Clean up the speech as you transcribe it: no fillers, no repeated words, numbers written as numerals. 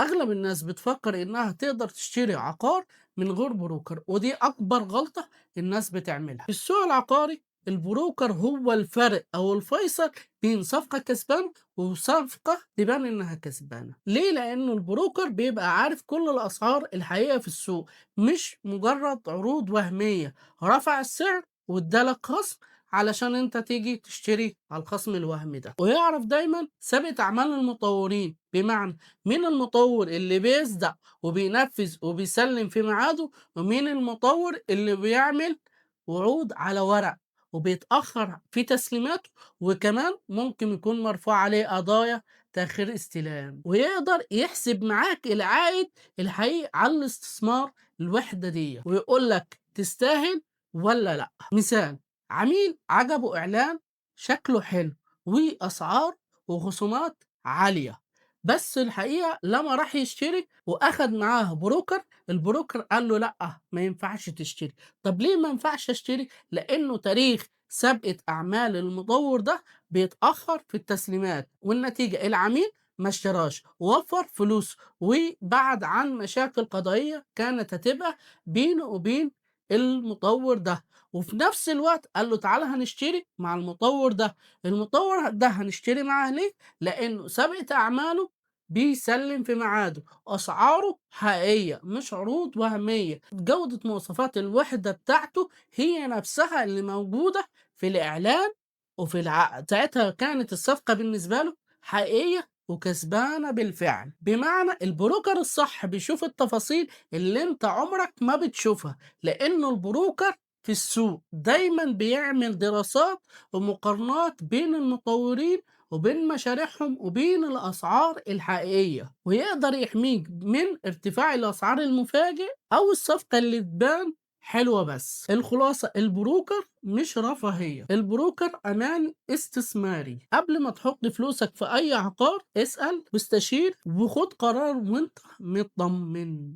أغلب الناس بتفكر إنها تقدر تشتري عقار من غير بروكر، ودي أكبر غلطة الناس بتعملها. في السوق العقاري البروكر هو الفرق أو الفيصل بين صفقة كسبان وصفقة تبان إنها كسبانة. ليه؟ لأنه البروكر بيبقى عارف كل الأسعار الحقيقة في السوق، مش مجرد عروض وهمية رفع السعر وادالك خصم علشان انت تيجي تشتري على الخصم الوهمي ده. ويعرف دايما ثابت أعمال المطورين، بمعنى مين المطور اللي بيصدق وبينفذ وبيسلم في ميعاده، ومين المطور اللي بيعمل وعود على ورق وبيتأخر في تسليماته، وكمان ممكن يكون مرفوع عليه قضايا تأخير استلام. ويقدر يحسب معاك العائد الحقيقي على الاستثمار الوحدة دي، ويقول لك تستاهل ولا لا. مثال: عميل عجبه إعلان شكله حلو وأسعار وخصومات عالية، بس الحقيقة لما راح يشتري وأخد معاه بروكر، البروكر قال له لأ ما ينفعش تشتري. طب ليه ما ينفعش اشتري؟ لأنه تاريخ سابقة أعمال المطور ده بيتأخر في التسليمات، والنتيجة العميل ما اشتراش ووفر فلوس وبعد عن مشاكل قضائية كانت هتبقى بينه وبين المطور ده. وفي نفس الوقت قال له تعالى هنشتري مع المطور ده. المطور ده هنشتري معاه ليه؟ لأنه سابقة أعماله بيسلم في ميعاده، أسعاره حقيقية مش عروض وهمية، جودة مواصفات الوحدة بتاعته هي نفسها اللي موجودة في الإعلان وفي العقد. ساعتها كانت الصفقة بالنسبة له حقيقية وكسبانة بالفعل. بمعنى البروكر الصح بيشوف التفاصيل اللي انت عمرك ما بتشوفها، لأنه البروكر في السوق دايما بيعمل دراسات ومقارنات بين المطورين وبين مشاريعهم وبين الأسعار الحقيقية، ويقدر يحميك من ارتفاع الأسعار المفاجئ أو الصفقة اللي تبان حلوة. بس الخلاصة البروكر مش رفاهية، البروكر أمان استثماري. قبل ما تحط فلوسك في أي عقار اسأل واستشير وخد قرار وانت مطمن.